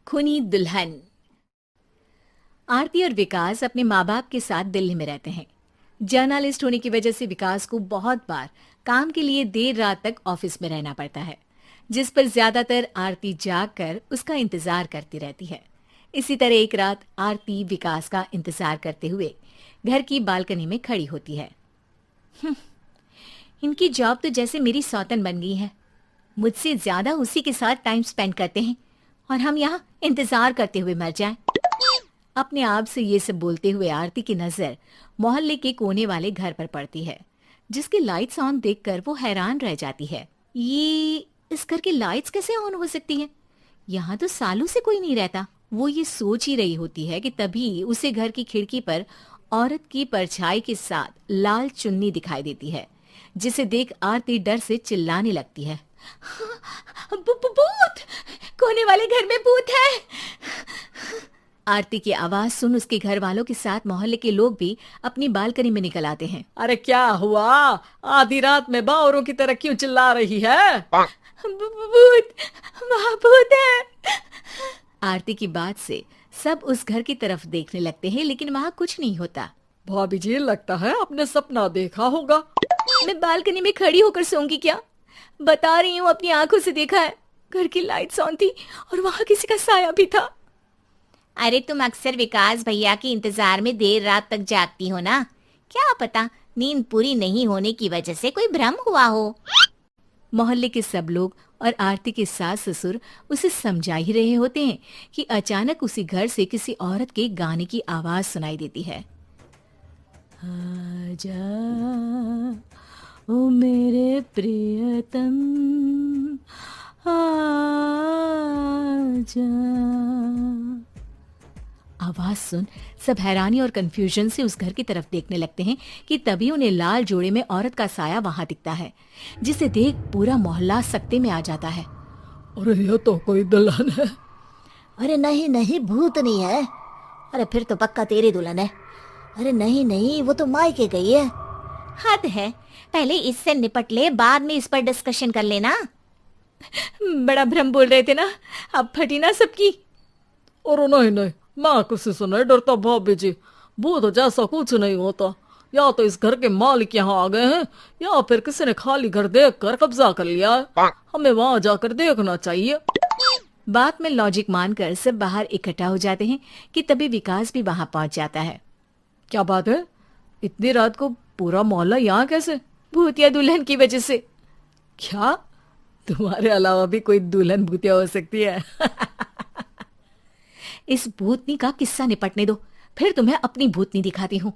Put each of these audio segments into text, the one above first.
खूनी दुल्हन। आरती और विकास अपने माँ बाप के साथ दिल्ली में रहते हैं। जर्नलिस्ट होने की वजह से विकास को बहुत बार काम के लिए देर रात तक ऑफिस में रहना पड़ता है, जिस पर ज्यादातर आरती जाग कर उसका इंतजार करती रहती है। इसी तरह एक रात आरती विकास का इंतजार करते हुए घर की बालकनी में खड़ी होती है। इनकी जॉब तो जैसे मेरी सौतन बन गई है। मुझसे ज्यादा उसी के साथ टाइम स्पेंड करते हैं और हम यहाँ इंतजार करते हुए मर जाएं। अपने आप से ये सब बोलते हुए आरती की नजर मोहल्ले के कोने वाले घर पर पड़ती है, जिसकी लाइट्स ऑन देखकर वो हैरान रह जाती है। ये इस घर की लाइट्स कैसे ऑन हो सकती हैं? यहाँ तो सालों से कोई नहीं रहता। वो ये सोच ही रही होती है कि तभी उसे घर की खिड़की पर औरत की परछाई के साथ लाल चुन्नी दिखाई देती है, जिसे देख आरती डर से चिल्लाने लगती है। भूत! कोने वाले घर में भूत है! आरती की आवाज सुन उसके घर वालों के साथ मोहल्ले के लोग भी अपनी बालकनी में निकल आते हैं। अरे क्या हुआ? आधी रात में बावरों की तरह क्यों चिल्ला रही है? भूत! वहाँ भूत है! आरती की बात से सब उस घर की तरफ देखने लगते हैं, लेकिन वहाँ कुछ नहीं होता। भाभी जी, लगता है आपने सपना देखा होगा। मैं बालकनी में खड़ी होकर सोऊंगी क्या? बता रही हूँ, अपनी आंखों से देखा है। घर की लाइट्स ऑन थी और वहाँ किसी का साया भी था। अरे तुम अक्सर विकास भैया के इंतजार में देर रात तक जागती हो ना, क्या पता नींद पूरी नहीं होने की वजह से कोई भ्रम हुआ हो। मोहल्ले के सब लोग और आरती के सास ससुर उसे समझा ही रहे होते हैं कि अचानक उसी घर से किसी औरत के गाने की आवाज सुनाई देती है। आजा ओ मेरे प्रियतम आजा। आवाज सुन सब हैरानी और कंफ्यूजन से उस घर की तरफ देखने लगते हैं कि तभी उन्हें लाल जोड़े में औरत का साया वहां दिखता है, जिसे देख पूरा मोहल्ला सकते में आ जाता है। अरे ये तो कोई दुल्हन है। अरे नहीं नहीं, भूत नहीं है। अरे फिर तो पक्का तेरी दुल्हन है। अरे नहीं नहीं, वो तो मायके गई है। हद है, पहले इससे निपट ले, बाद में इस पर डिस्कशन कर लेना। बड़ा भ्रम बोल रहे थे ना, अब फटी ना सबकी। और नहीं नहीं, मैं किसी से नहीं डरता भाभी जी। भूत जैसा कुछ नहीं होता। या तो इस घर के मालिक यहाँ आ गए हैं, या फिर किसी ने खाली घर देख कर कब्जा कर लिया है। हमें वहाँ जाकर देखना चाहिए। बात में लॉजिक मानकर सब बाहर इकट्ठा हो जाते हैं कि तभी विकास भी वहां पहुंच जाता है। क्या बात है? इतनी रात को पूरा मोहल्ला यहाँ कैसे? भूतिया दुल्हन की वजह से। क्या तुम्हारे अलावा भी कोई दुल्हन भूतिया हो सकती है? इस भूतनी का किस्सा निपटने दो, फिर तुम्हें अपनी भूतनी दिखाती हूँ।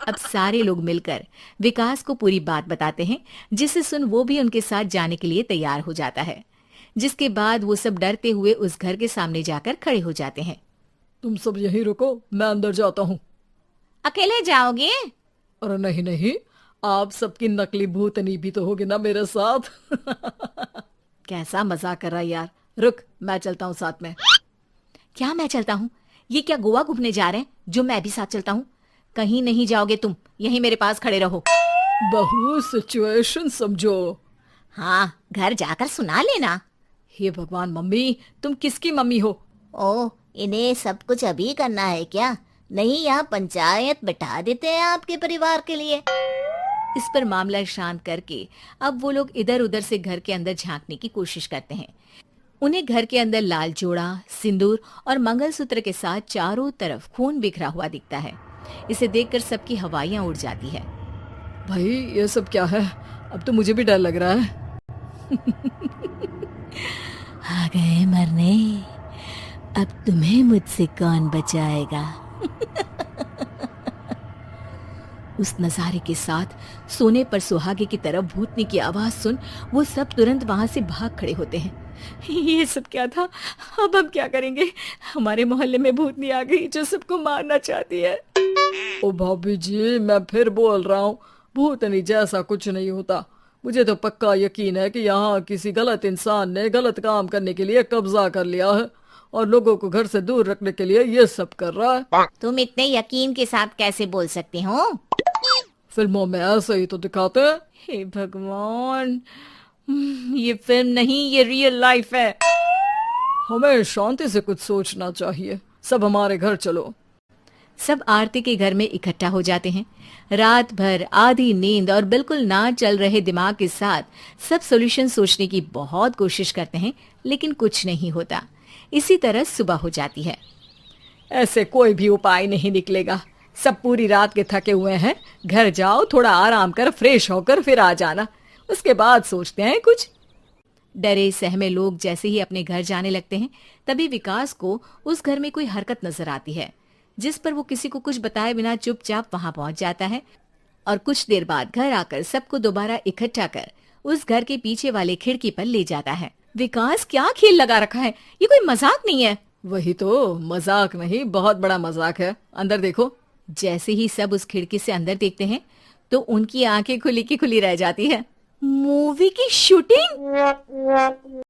अब सारे लोग मिलकर विकास को पूरी बात बताते हैं, जिसे सुन वो भी उनके साथ जाने के लिए तैयार हो जाता है। जिसके बाद वो सब डरते हुए उस घर के सामने जाकर खड़े हो जाते हैं। तुम सब यहीं रुको, मैं अंदर जाता हूँ। अकेले जाओगे? अरे नहीं नहीं, आप सबकी नकली भूतनी भी तो होगी ना मेरे साथ। कैसा मजाक कर रहा यार। रुक, मैं चलता हूँ साथ में। क्या मैं चलता हूँ? ये क्या गोवा घूमने जा रहे हैं जो मैं भी साथ चलता हूँ? कहीं नहीं जाओगे तुम, यहीं मेरे पास खड़े रहो। बहू, सिचुएशन समझो। हाँ, घर जाकर सुना लेना। हे भगवान, मम्मी तुम किसकी मम्मी हो? ओ, इन्हें सब कुछ अभी करना है क्या? नहीं, यहाँ पंचायत बैठा देते हैं आपके परिवार के लिए। इस पर मामला शांत करके अब वो लोग इधर उधर से घर के अंदर झांकने की कोशिश करते हैं। उन्हें घर के अंदर लाल जोड़ा, सिंदूर और मंगलसूत्र के साथ चारों तरफ खून बिखरा हुआ दिखता है। इसे देखकर सबकी हवाइयां उड़ जाती है। भाई ये सब क्या है? अब तो मुझे भी डर लग रहा है। आ गए मरने, अब तुम्हें मुझसे कौन बचाएगा? उस नजारे के साथ सोने पर सुहागे की तरफ भूतनी की आवाज सुन वो सब तुरंत वहां से भाग खड़े होते हैं। ये सब क्या था? अब हम क्या करेंगे? हमारे मोहल्ले में भूतनी आ गई जो सबको मारना चाहती है। ओ भाभी जी, मैं फिर बोल रहा हूँ, भूतनी जैसा कुछ नहीं होता। मुझे तो पक्का यकीन है कि यहाँ किसी गलत इंसान ने गलत काम करने के लिए कब्जा कर लिया है और लोगों को घर से दूर रखने के लिए ये सब कर रहा है। तुम इतने यकीन के साथ कैसे बोल सकते हो? फिल्मों में ऐसे ही तो दिखाते हैं। हे भगवान, ये फिल्म नहीं, ये रियल लाइफ है। हमें शांति से कुछ सोचना चाहिए। सब हमारे घर चलो। सब आरती के घर में इकट्ठा हो जाते हैं। रात भर आधी नींद और बिल्कुल ना चल रहे दिमाग के साथ सब सॉल्यूशन सोचने की बहुत कोशिश करते हैं, लेकिन कुछ नहीं होता। इसी तरह सुबह हो जाती है। ऐसे कोई भी उपाय नहीं निकलेगा। सब पूरी रात के थके हुए हैं। घर जाओ, थोड़ा आराम कर, फ्रेश होकर फिर आ जाना, उसके बाद सोचते हैं कुछ। डरे सहमे लोग जैसे ही अपने घर जाने लगते हैं, तभी विकास को उस घर में कोई हरकत नजर आती है, जिस पर वो किसी को कुछ बताए बिना चुपचाप वहां पहुंच जाता है और कुछ देर बाद घर आकर सबको दोबारा इकट्ठा कर उस घर के पीछे वाले खिड़की पर ले जाता है। विकास, क्या खेल लगा रखा है? ये कोई मजाक नहीं है। वही तो, मजाक नहीं, बहुत बड़ा मजाक है। अंदर देखो। जैसे ही सब उस खिड़की से अंदर देखते हैं तो उनकी आंखें खुली की खुली रह जाती है। मूवी की शूटिंग!